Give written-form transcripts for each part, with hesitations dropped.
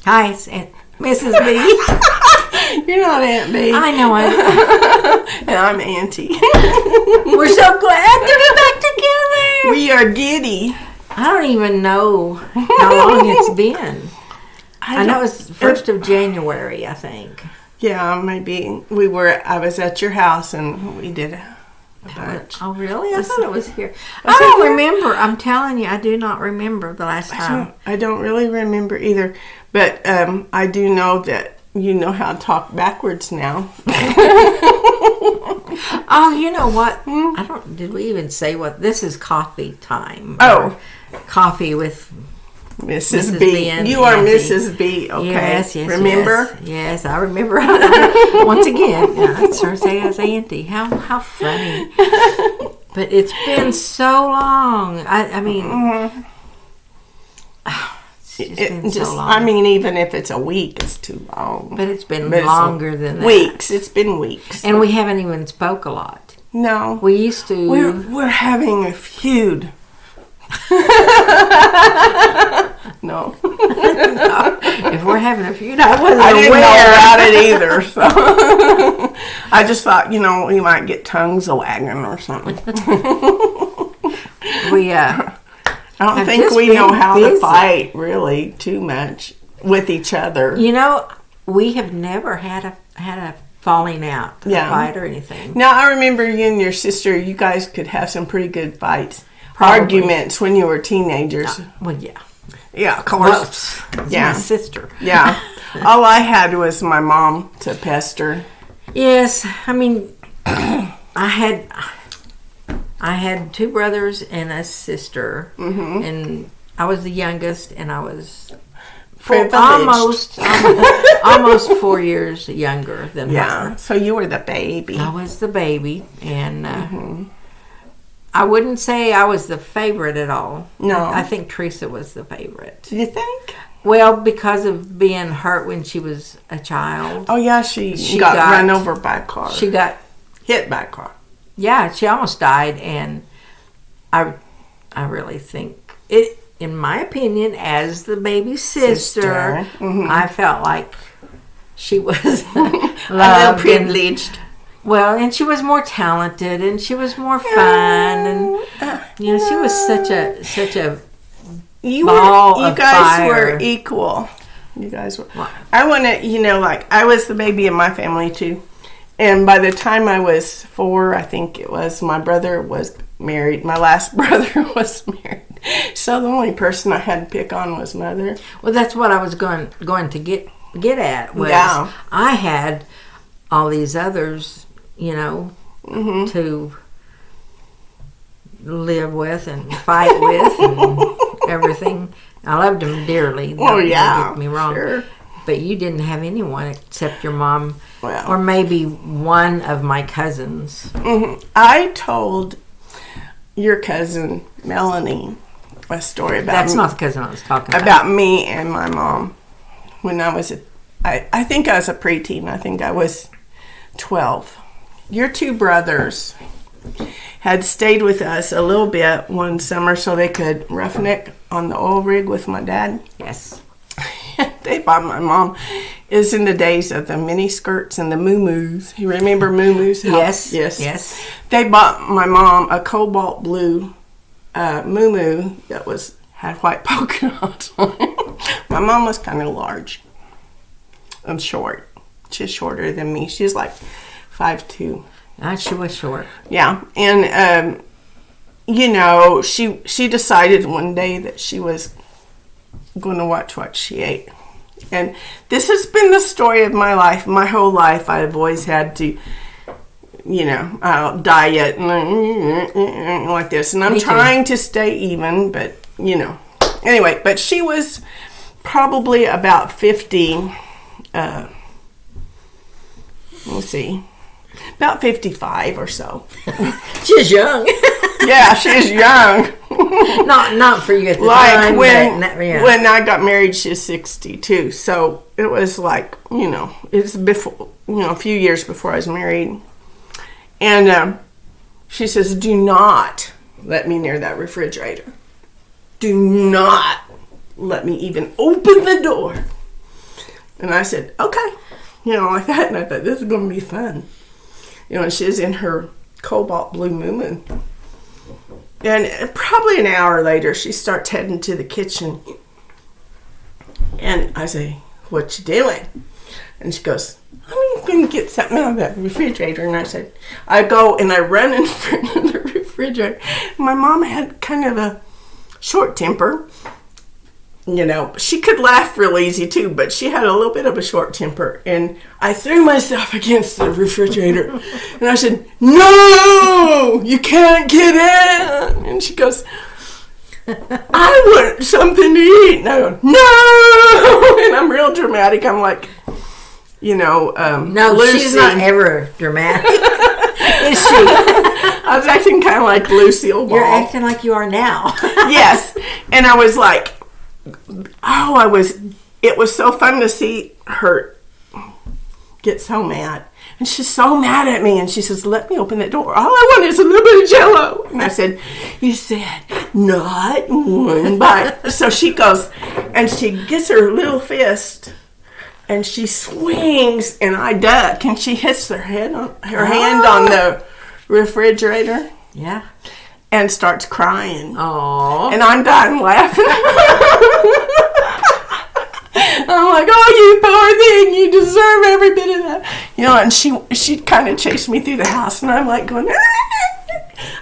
Hi, it's Mrs. B. You're not Aunt B. I know And I'm Auntie. We're so glad to be back together. We are giddy. I don't even know how long it's been. I know it's 1st of January, I think. Yeah, maybe. I was at your house and we did a bunch. Oh, really? I thought it was here. I don't remember. I'm telling you, I do not remember the last time. I don't really remember either. But I do know that you know how to talk backwards now. Oh, you know what? Did we even say what? This is coffee time. Oh. Coffee with Mrs. B. You are Mrs. B. Okay. Yes. Remember? Yes, I remember. Once again, I started saying as Auntie. How funny. But it's been so long. I mean, it's been so long. I mean, even if it's a week, it's too long. But it's been longer than that. Weeks. It's been weeks. And we haven't even spoke a lot. No. We used to. We're having a feud. No. If we're having a feud, I didn't know about it either. So I just thought, we might get tongues a wagging or something. I don't think we know how to fight really too much with each other. We have never had a falling out, a fight or anything. Now I remember you and your sister. You guys could have some pretty good fights. Probably. Arguments when you were teenagers. Well, yeah. Yeah, of course. My sister. Yeah. All I had was my mom to pester. Yes. I mean, I had 2 brothers and a sister. Mm-hmm. And I was the youngest, and I was almost 4 years younger than her. Yeah. So you were the baby. I was the baby, and I wouldn't say I was the favorite at all. No. I think Teresa was the favorite. Do you think? Well, because of being hurt when she was a child. Oh, yeah, she got run over by a car. She got hit by a car. Yeah, she almost died, and I really think it, in my opinion, as the baby sister. I felt like she was loved, privileged. Well, and she was more talented, and she was more fun, and she was such a ball of fire. You guys were equal. You guys were. I want to, I was the baby in my family too, and by the time I was 4, I think it was, my brother was married. My last brother was married, so the only person I had to pick on was mother. Well, that's what I was going to get at. Was I had all these others. To live with and fight with and everything. I loved them dearly. Don't get me wrong. Sure. But you didn't have anyone except your mom, or maybe one of my cousins. Mm-hmm. I told your cousin Melanie a story about. That's not the cousin I was talking about me and my mom when I was I think I was a preteen. I think I was 12. Your 2 brothers had stayed with us a little bit one summer so they could roughneck on the oil rig with my dad. Yes. They bought my mom. It was in the days of the mini skirts and the moo-moos. You remember moo-moos? Yes. They bought my mom a cobalt blue moo-moo that had white polka dots on it. My mom was kind of large and short. She's shorter than me. She's like 5'2". She was short. Yeah, and she decided one day that she was going to watch what she ate, and this has been the story of my life. My whole life, I've always had to, diet and like this, and I'm trying to stay even, but anyway. But she was probably about 50. Let's see. About 55 or so. She's young. Yeah, she's young. Not for you at the time. When I got married, she's 62. So it was like, it's before, a few years before I was married. And she says, do not let me near that refrigerator. Do not let me even open the door. And I said, okay. Like that. And I thought, this is going to be fun. And she's in her cobalt blue moo. And probably an hour later, she starts heading to the kitchen. And I say, what you doing? And she goes, I'm going to get something out of that refrigerator. And I said, I go and I run in front of the refrigerator. My mom had kind of a short temper. She could laugh real easy too, but she had a little bit of a short temper. And I threw myself against the refrigerator. And I said, no, you can't get in. And she goes, I want something to eat. And I go, no. And I'm real dramatic. I'm like, no, Lucy. She's not ever dramatic. Is she? I was acting kind of like Lucille Ball. You're acting like you are now. Yes. And I was like, it was so fun to see her get so mad. And she's so mad at me. And she says, let me open that door. All I want is a little bit of Jell-O. And I said, you said, not one bite. So she goes, and she gets her little fist. And she swings, and I duck, and she hits her hand on the refrigerator. Yeah. And starts crying. Aww. And I'm dying laughing. I'm like, oh, you poor thing, you deserve every bit of that. And she kind of chased me through the house, and I'm like going,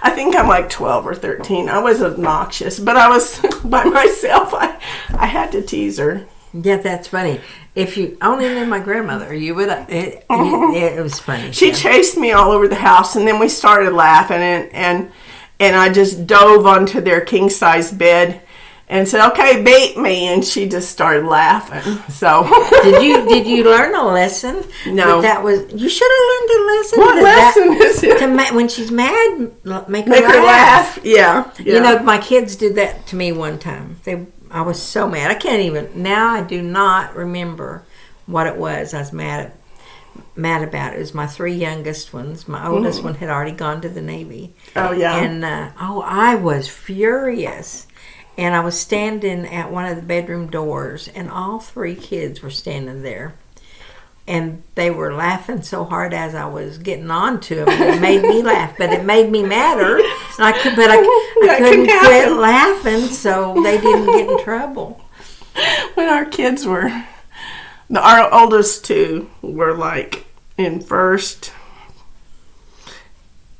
I think I'm like 12 or 13. I was obnoxious, but I was by myself. I had to tease her. Yeah, that's funny. If you only knew my grandmother, you would. It was funny. She chased me all over the house, and then we started laughing, and I just dove onto their king size bed, and said, "Okay, beat me," and she just started laughing. So did you learn a lesson? No, that was you should have learned a lesson. What lesson is it? When she's mad, make her laugh. Yeah. My kids did that to me one time. I was so mad. I can't even now. I do not remember what it was. I was mad about. It was my 3 youngest ones. My oldest one had already gone to the Navy. Oh yeah. And I was furious. And I was standing at one of the bedroom doors, and all 3 kids were standing there. And they were laughing so hard as I was getting on to them. It made me laugh, but it made me madder. And I couldn't quit laughing, so they didn't get in trouble. When our kids were, our oldest 2 were like in first,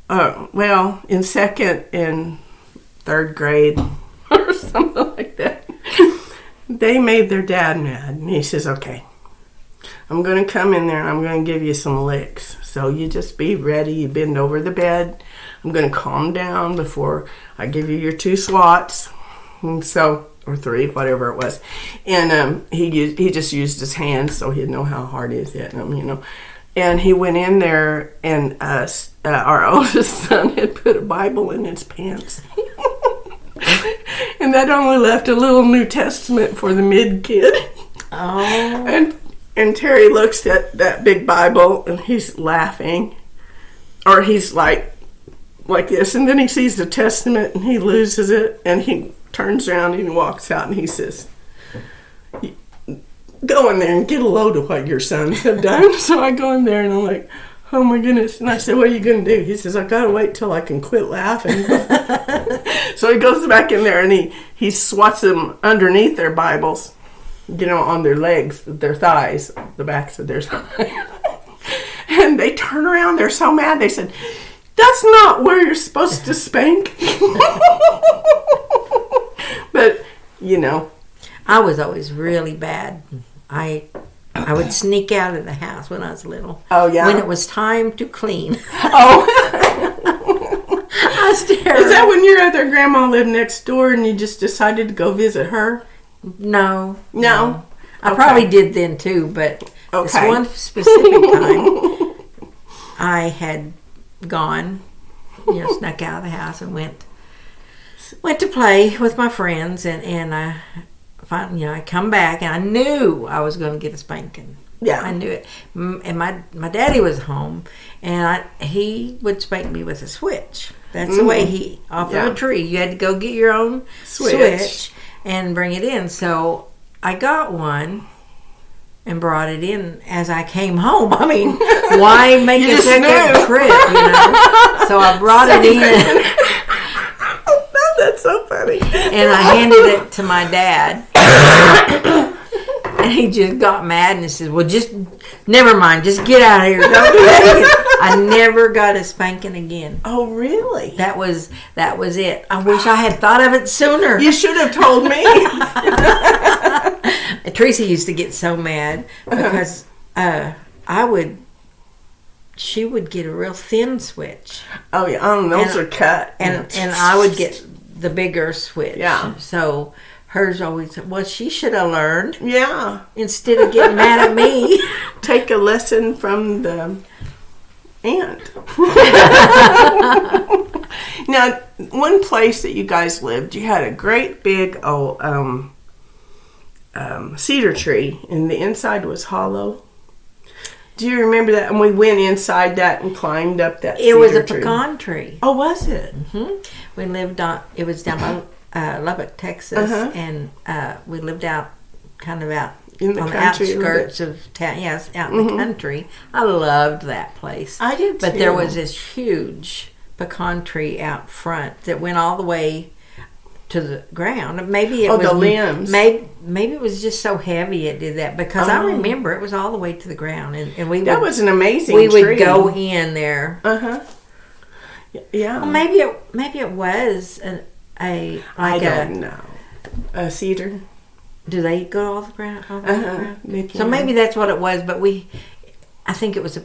in second and third grade or something like that. They made their dad mad, and he says, "Okay, I'm going to come in there and I'm going to give you some licks. So you just be ready. You bend over the bed. I'm going to calm down before I give you your 2 swats." And so, or 3, whatever it was. And he just used his hands so he'd know how hard he was hitting them, And he went in there, and our oldest son had put a Bible in his pants. And that only left a little New Testament for the mid kid. Oh. And Terry looks at that big Bible, and he's laughing. Or he's like this. And then he sees the Testament, and he loses it. And he turns around, and he walks out, and he says, "Go in there and get a load of what your sons have done." So I go in there, and I'm like, "Oh my goodness." And I said, "What are you going to do?" He says, "I got to wait till I can quit laughing." So he goes back in there, and he swats them underneath their Bibles. On their legs, their thighs, the backs of their thighs. And they turn around, they're so mad. They said, "That's not where you're supposed to spank." But, I was always really bad. I would sneak out of the house when I was little. Oh, yeah? When it was time to clean. Oh. I was terrible. Is that when your other grandma lived next door and you just decided to go visit her? No. Okay. I probably did then too, but this okay. one specific time, I had gone, snuck out of the house and went to play with my friends, and I finally, I come back, and I knew I was going to get a spanking. Yeah, I knew it. And my daddy was home, and he would spank me with a switch. That's the way off of a tree. You had to go get your own switch and bring it in. So I got one, and brought it in as I came home. I mean, why make a second trip, So I brought it in. Oh, that's so funny. And I handed it to my dad. And he just got mad and he said, well, just, never mind, just get out of here. Don't do that again. I never got a spanking again. Oh, really? That was it. I wish I had thought of it sooner. You should have told me. Teresa used to get so mad because she would get a real thin switch. Oh, yeah, those are cut. And I would get the bigger switch. Yeah. So hers always, well, she should have learned. Yeah. Instead of getting mad at me. Take a lesson from the aunt. Now, one place that you guys lived, you had a great big old cedar tree, and the inside was hollow. Do you remember that? And we went inside that and climbed up that cedar tree. It was a pecan tree. Oh, was it? Mm-hmm. We lived it was down by Lubbock, Texas, and we lived out on the outskirts of town. Yes, out in the country. I loved that place. I did too. But there was this huge pecan tree out front that went all the way to the ground. Maybe it was the limbs. Maybe it was just so heavy it did that, because I remember it was all the way to the ground, and that was an amazing tree. We would go in there. Yeah. Well, maybe it was I don't know. A cedar. Do they go off the ground? So maybe that's what it was. But I think it was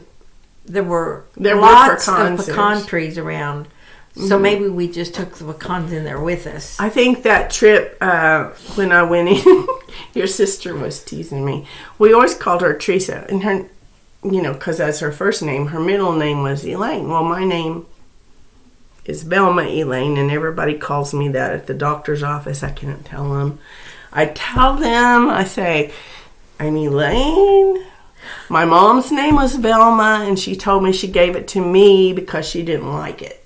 there were lots of pecan trees around. So maybe we just took the pecans in there with us. I think that trip, when I went in, your sister was teasing me. We always called her Teresa, and her, because that's her first name. Her middle name was Elaine. Well, my name is Belma Elaine, and everybody calls me that at the doctor's office. I can't tell them. I tell them, I say, I'm Elaine. My mom's name was Velma, and she told me she gave it to me because she didn't like it.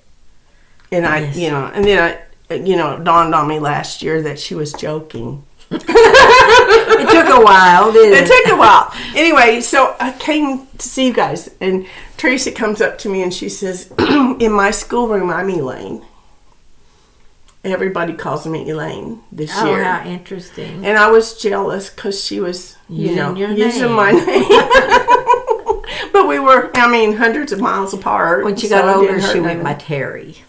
And yes. And then it dawned on me last year that she was joking. It took a while, didn't it? It took a while. Anyway, so I came to see you guys, and Teresa comes up to me and she says, in my schoolroom, I'm Elaine. Everybody calls me Elaine this year. Oh, how interesting. And I was jealous because she was, using my name. But we were, hundreds of miles apart. When she got older, she went by Terry.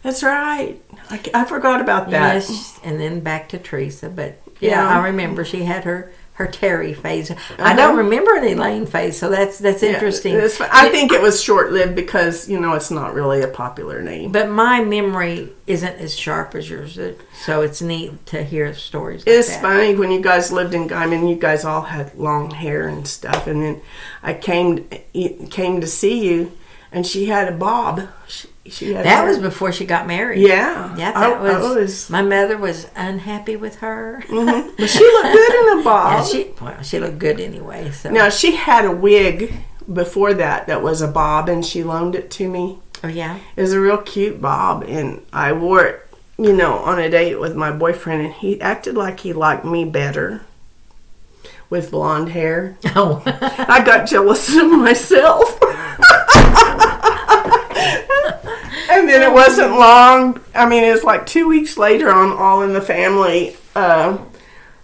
That's right. I forgot about that. Yes, and then back to Teresa. But yeah, I remember she had her Terry phase. I don't remember an Elaine phase, so that's interesting. I think it was short-lived because, it's not really a popular name. But my memory isn't as sharp as yours, so it's neat to hear stories like It's that. funny, when you guys lived in Guyman, you guys all had long hair and stuff, and then I came to see you, and she had a bob. She had that was before she got married. Yeah. Yeah, that was. My mother was unhappy with her. Mm-hmm. But she looked good in a bob. Yeah, she looked good anyway. So. Now, she had a wig before that was a bob, and she loaned it to me. Oh, yeah? It was a real cute bob, and I wore it, on a date with my boyfriend, and he acted like he liked me better with blonde hair. Oh. I got jealous of myself. And then it wasn't long. It was like 2 weeks later on All in the Family.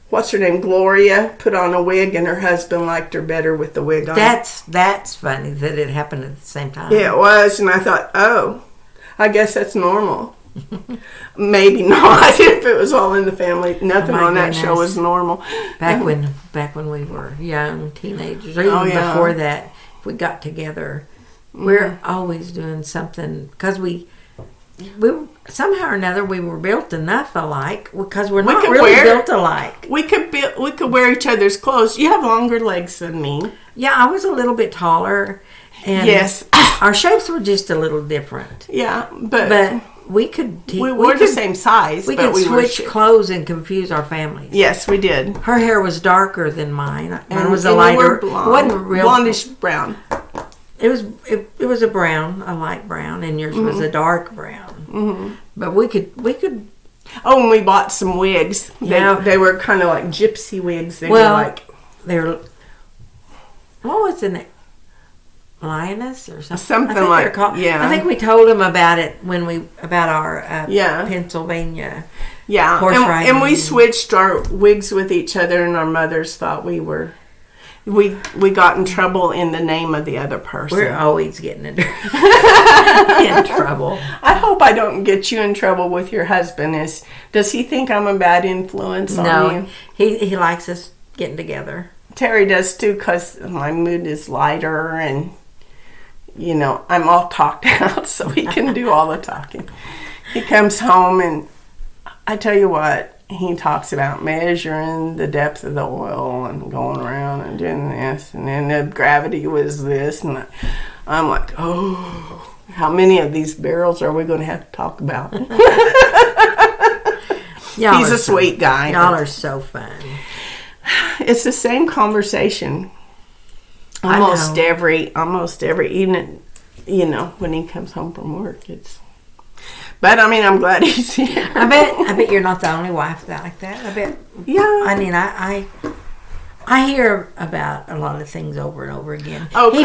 What's her name? Gloria put on a wig, and her husband liked her better with the wig on. That's funny that it happened at the same time. Yeah, it was. And I thought, I guess that's normal. Maybe not. If it was All in the Family, nothing on that show was normal. Back when we were young teenagers, or even before that, we got together. We're always doing something because we somehow or another we were built enough alike because we're not really built alike. We could wear each other's clothes. You have longer legs than me. Yeah, I was a little bit taller, and yes, our shapes were just a little different. Yeah, but we could we were the same size. We could switch clothes and confuse our families. Yes, we did. Her hair was darker than mine. Mine was a and lighter, blonde. wasn't real blondish brown. It was a brown, a light brown, and yours was a dark brown. Mm-hmm. But we could. Oh, and we bought some wigs. They were kind of like gypsy wigs. They were what was the name? Lioness or something. Something like, yeah. I think we told him about it about our Pennsylvania horse riding. And we switched our wigs with each other, and our mothers thought we got in trouble in the name of the other person. We're always getting in trouble. I hope I don't get you in trouble with your husband. Does he think I'm a bad influence on you? No, he likes us getting together. Terry does too, because my mood is lighter, and I'm all talked out, so he can do all the talking. He comes home, and I tell you what, he talks about measuring the depth of the oil and going around and doing this, and then the gravity was this, and I'm like, oh, how many of these barrels are we going to have to talk about? He's a sweet guy. Y'all are so fun. It's the same conversation almost every evening, when he comes home from work. But I'm glad he's here. I bet you're not the only wife like that. I bet. Yeah. I hear about a lot of things over and over again. Oh, he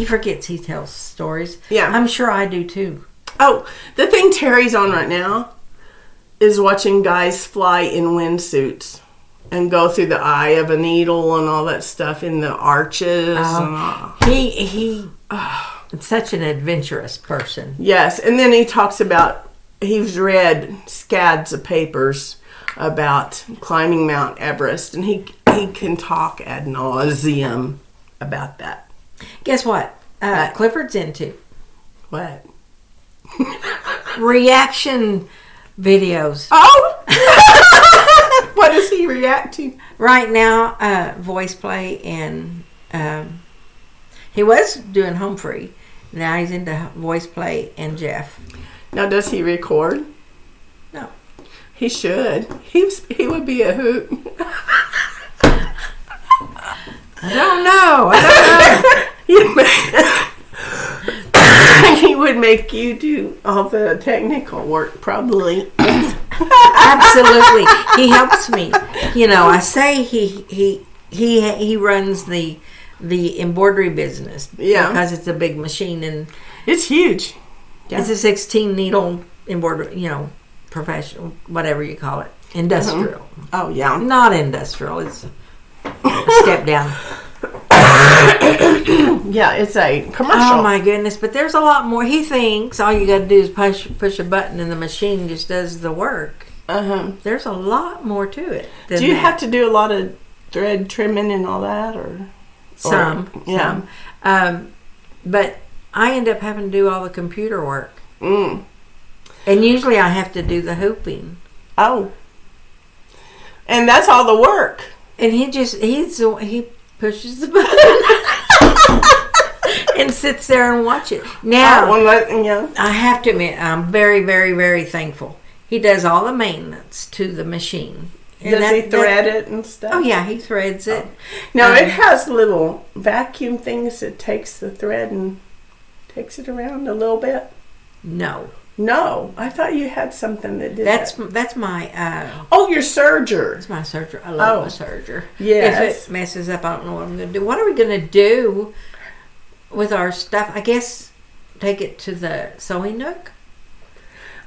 forgets. He tells stories. Yeah. I'm sure I do too. Oh, the thing Terry's on right now is watching guys fly in windsuits and go through the eye of a needle and all that stuff in the arches. He's such an adventurous person. Yes, and then he talks about, he's read scads of papers about climbing Mount Everest, and he can talk ad nauseum about that. Guess what? Clifford's into what? Reaction videos. Oh! What does he react to? Right now, voice play, and he was doing home free. Now he's into voice play and Jeff. Now, does he record? No. He should. He would be a hoot. I don't know. He would make you do all the technical work, probably. Absolutely. He helps me. I say he runs the embroidery business. Yeah. Because it's a big machine, and it's huge. Yeah. It's a 16 needle embroidery, professional, whatever you call it. Industrial. Mm-hmm. Oh, yeah. Not industrial. It's a step down. Yeah, it's a commercial. Oh my goodness, but there's a lot more. He thinks all you got to do is push a button and the machine just does the work. There's a lot more to it. Do you have to do a lot of thread trimming and all that, or some? But I end up having to do all the computer work. And usually I have to do the hooping. Oh, and that's all the work. And he pushes the button and sits there and watch it. Now, I have to admit, I'm very, very, very thankful. He does all the maintenance to the machine. Does he thread it and stuff? Oh, yeah, he threads it. Now, it has little vacuum things that takes the thread and takes it around a little bit? No, I thought you had something that did that. That's my... your serger. It's my serger. I love my serger. Yes. If it messes up, I don't know what I'm going to do. What are we going to do with our stuff? I guess take it to the sewing nook?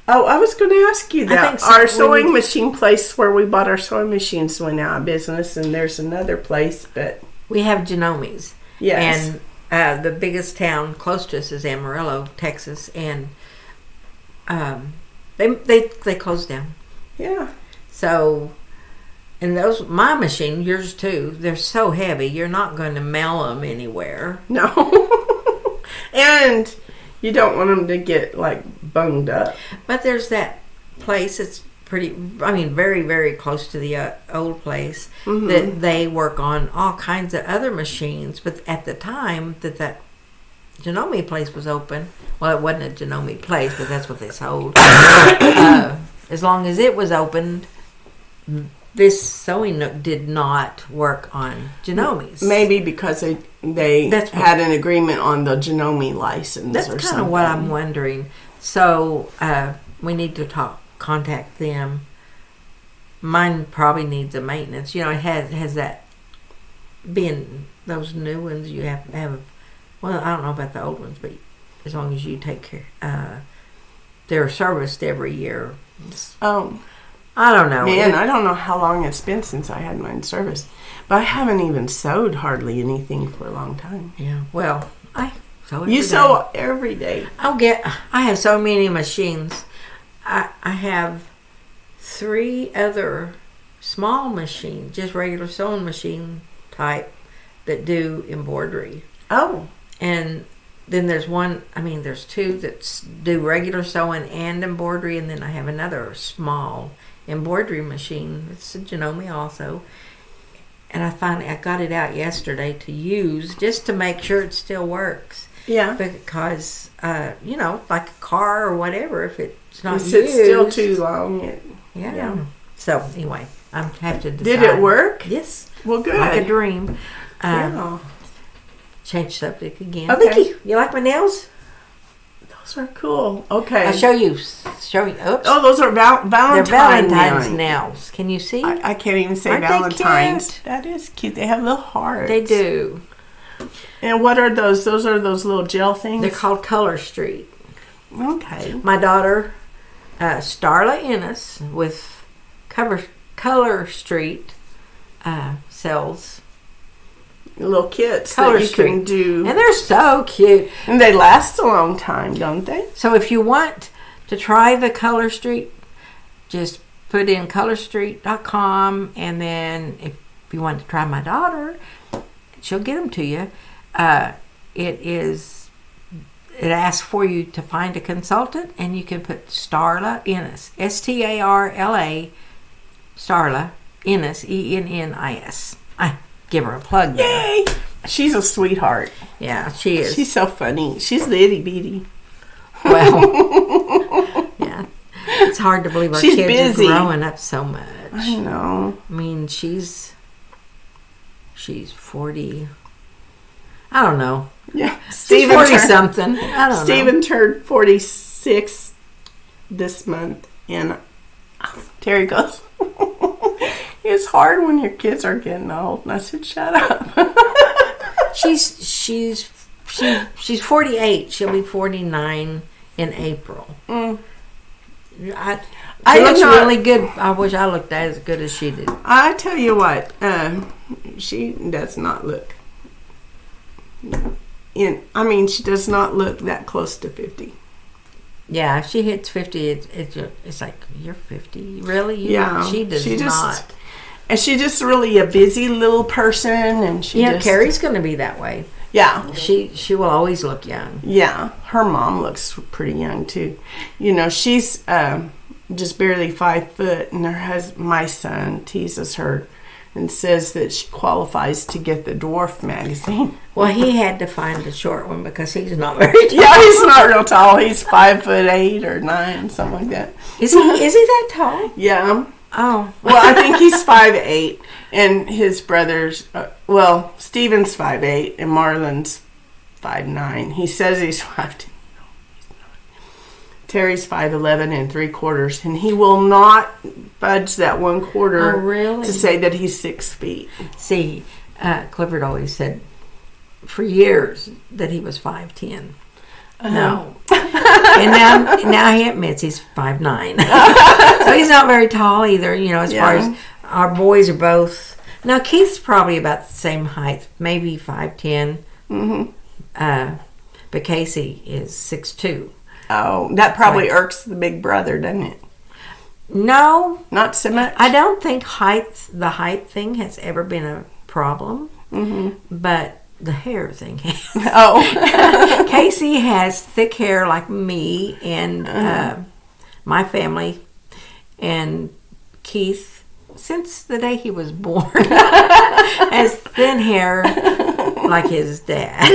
Oh, I was going to ask you that. I think so. Our sewing machine place where we bought our sewing machines went out of business, and there's another place, but... We have Genomi's. Yes. And the biggest town close to us is Amarillo, Texas, and they closed down. Yeah. So, and my machine, yours too, they're so heavy, you're not going to mail them anywhere. No. And you don't want them to get, bunged up. But there's that place that's very, very close to the old place, that they work on all kinds of other machines. But at the time that Genome place was open, well, it wasn't a Genome place, but that's what they sold. As long as it was opened, this sewing nook did not work on Genome's. Maybe because they had an agreement on the Genome license. That's or kind of what I'm wondering. So we need to contact them. Mine probably needs a maintenance. It has that being those new ones, you have to have. Well, I don't know about the old ones, but as long as you take care, they're serviced every year. Oh, I don't know. man, I don't know how long it's been since I had mine serviced, but I haven't even sewed hardly anything for a long time. Yeah. Well, I sew every You day. sew every day. I have so many machines. I have 3 other small machines, just regular sewing machine type, that do embroidery. Oh. And then there's there's 2 that do regular sewing and embroidery, and then I have another small embroidery machine. It's a Janome also. And I got it out yesterday to use just to make sure it still works. Yeah. Because, like a car or whatever, if it's not If used. it's still too long. Yeah. So, anyway, I have to decide. Did it work? Yes. Well, good. Like a dream. Yeah. Change subject again. Okay. Vicky, you like my nails? Those are cool. Okay. I'll show you. Oops. Oh, those are They're Valentine's nails. nails. Can you see? I can't even say Aren't they Valentine's. cute? That is cute. They have little hearts. They do. And what are those? Those are those little gel things? They're called Color Street. Okay. My daughter, Starla Ennis, with Color Street, sells Little kits Color that you Street. can do. And they're so cute. And they last a long time, don't they? So if you want to try the Color Street, just put in colorstreet.com, and then if you want to try my daughter, she'll get them to you. It asks for you to find a consultant, and you can put Starla Ennis, Starla, Starla Ennis, Ennis. I give her a plug there. Yay! She's a sweetheart. Yeah, she is. She's so funny. She's the itty bitty. Well, yeah. It's hard to believe our She's kids busy. are growing up so much. I know. I mean, she's 40. I don't know. Yeah. She's 40 something. I don't know. Steven turned 46 this month, and Terry goes, "It's hard when your kids are getting old." And I said, "Shut up." She's 48. She'll be 49 in April. Mm. She looks really good. I wish I looked as good as she did. I tell you what, she does not look. She does not look that close to 50. Yeah, if she hits 50, it's like, you're 50? Really? Yeah. She does not. And she's just really a busy little person, and Carrie's going to be that way. Yeah. She will always look young. Yeah. Her mom looks pretty young, too. She's just barely 5 foot, and my son teases her and says that she qualifies to get the Dwarf magazine. Well, he had to find a short one because he's not very tall. Yeah, he's not real tall. He's 5'8" or 9, something like that. Is he that tall? Yeah. Oh. Well, I think he's 5'8", and his brothers. Steven's 5'8", and Marlon's 5'9". He says he's 5'10". No, he's not. Terry's 5'11" and 3/4", and he will not budge that 1/4. Oh, really? To say that he's 6 feet. See, Clifford always said for years that he was 5'10". No. And now he admits he's 5'9". So he's not very tall either, as far as our boys are both. Now Keith's probably about the same height, maybe 5'10". Mm-hmm. But Casey is 6'2". Oh, that probably irks the big brother, doesn't it? No. Not so much? I don't think the height thing has ever been a problem. Mm-hmm. But the hair thing has. Oh. Casey has thick hair like me and my family. And Keith, since the day he was born, has thin hair like his dad.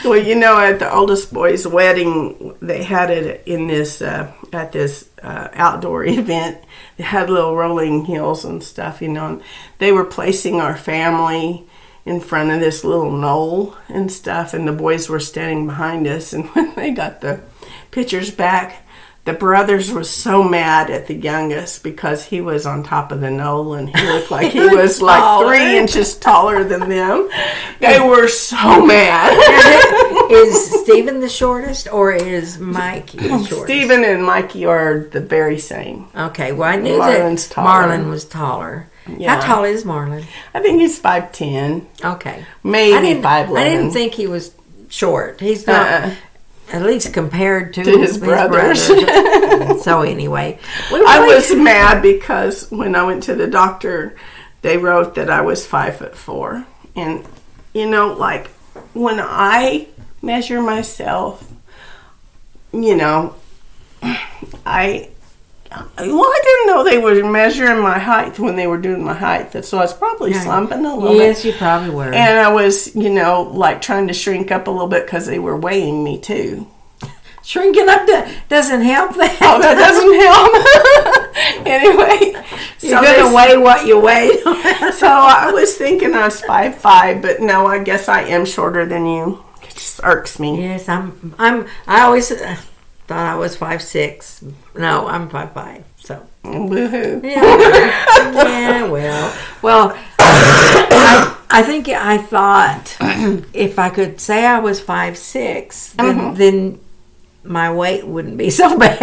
Well, at the oldest boy's wedding, they had it in this at this outdoor event. They had little rolling hills and stuff, and they were placing our family in front of this little knoll and stuff, and the boys were standing behind us. And when they got the pictures back, the brothers were so mad at the youngest because he was on top of the knoll and he looked like he was like 3 inches taller than them. They were so mad. Is Stephen the shortest or is Mikey the shortest? Stephen and Mikey are the very same. Okay, well I knew Marlon's that taller. Marlon was taller. Yeah. How tall is Marlon? I think he's 5'10". Okay. Maybe 5'11". I didn't think he was short. He's not... At least compared to his brothers. So anyway. I was mad because when I went to the doctor, they wrote that I was 5'4". And, you know, like, when I measure myself, you know, I didn't know they were measuring my height when they were doing my height. So I was probably slumping a little bit. Yes, you probably were. And I was, you know, like trying to shrink up a little bit because they were weighing me too. Shrinking up doesn't help that. Oh, that doesn't help. Anyway. You're going to weigh what you weigh. So I was thinking I was 5'5", but no, I guess I am shorter than you. It just irks me. Yes, I always... thought I was 5'6". No, I'm 5'5". So woohoo! Yeah, well. I think I thought if I could say I was 5'6", then my weight wouldn't be so bad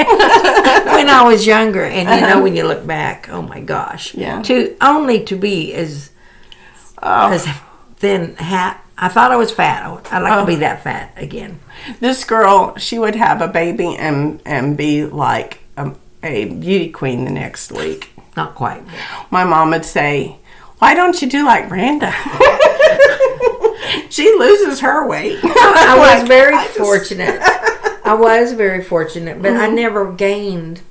when I was younger. And you know, when you look back, oh my gosh, only to be as thin. I thought I was fat. I'd like to be that fat again. This girl, she would have a baby and be like a beauty queen the next week. Not quite. My mom would say, "Why don't you do like Brenda?" She loses her weight. I was very fortunate. I was very fortunate, but I never gained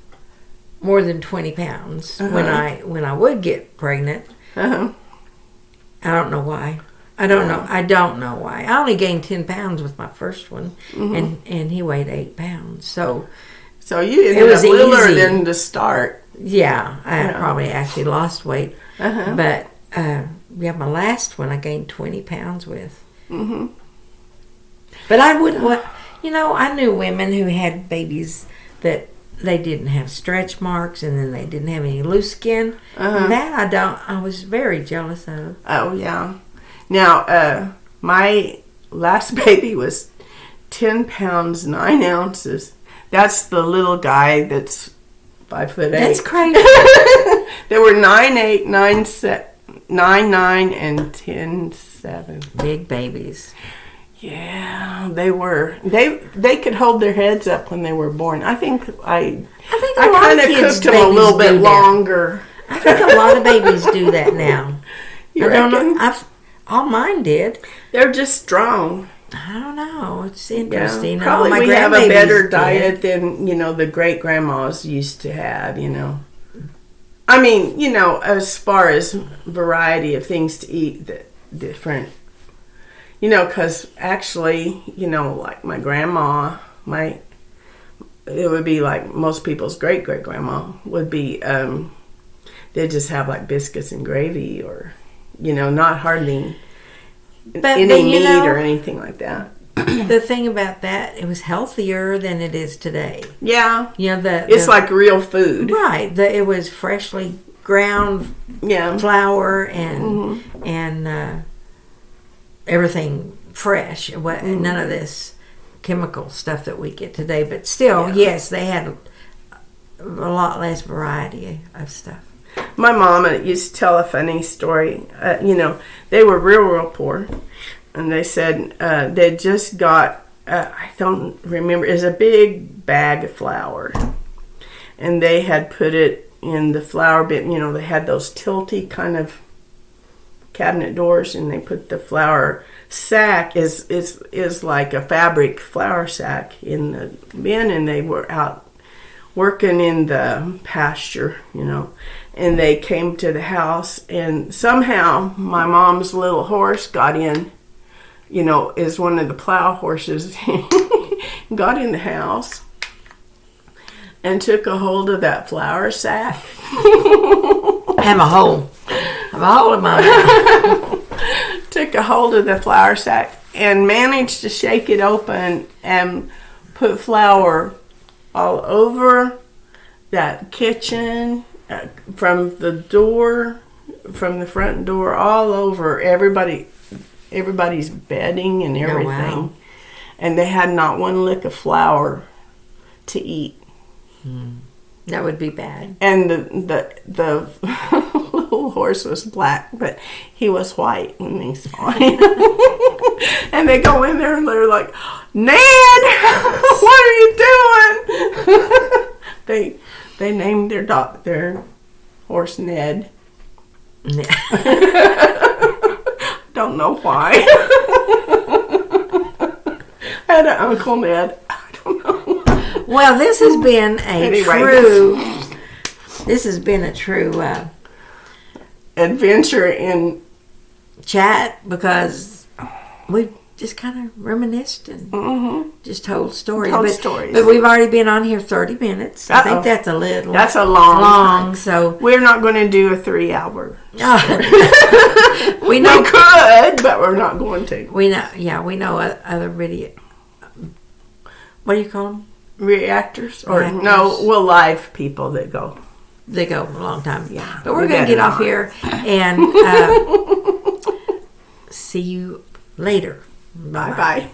more than 20 pounds when I would get pregnant. I don't know why. I don't know why. I only gained 10 pounds with my first one, and he weighed 8 pounds. So you ended up littler than to start. Yeah, I probably actually lost weight. But my last one I gained 20 pounds with. But I wouldn't want. You know, I knew women who had babies that they didn't have stretch marks, and then they didn't have any loose skin. That I was very jealous of. Oh yeah. Now, my last baby was 10 pounds, 9 ounces. That's the little guy that's 5'8". That's crazy. There were 9'8", 9'9", and 10'7". Big babies. Yeah, they were. They could hold their heads up when they were born. I think I kind of cooked them a little bit longer. I think a lot of babies do that now. You reckon? All mine did. They're just strong. I don't know. It's interesting. Yeah, probably we have a better diet than, you know, the great grandmas used to have, you know. I mean, you know, as far as variety of things to eat, different, you know, because actually, you know, like my grandma, it would be like most people's great-great-grandma would be, they'd just have like biscuits and gravy or, you know, not hardly any meat or anything like that. The thing about that, it was healthier than it is today. Yeah. You know, it's like real food. Right. It was freshly ground flour and everything fresh. None of this chemical stuff that we get today. But still, yes, they had a lot less variety of stuff. My mom used to tell a funny story. You know, they were real poor. And they said they just got, I don't remember, it was a big bag of flour. And they had put it in the flour bin. You know, they had those tilty kind of cabinet doors. And they put the flour sack, is like a fabric flour sack in the bin. And they were out working in the pasture, you know. And they came to the house. And somehow my mom's little horse got in. You know, is one of the plow horses, got in the house and took a hold of that flour sack. I have a hole in my mouth. Took a hold of the flour sack and managed to shake it open and put flour all over that kitchen, from the door, from the front door, all over everybody's bedding and everything. Oh, wow. And they had not one lick of flour to eat. That would be bad. And the little horse was black, but he was white when they saw him. And they go in there and they're like, Ned, what are you doing? They named their horse Ned. Don't know why. I had an Uncle Ned. I don't know. Well, this has been a true adventure in chat, because we just kind of reminisced and just told stories. But we've already been on here 30 minutes. I think that's a little. That's a long time. So we're not going to do a 3-hour. We know we could, but we're not going to. We know. Yeah, we know other video. What do you call them? Reactors? Reactors. No, live people that go. They go a long time. Yeah. But we're going to get off here and see you later. Bye-bye.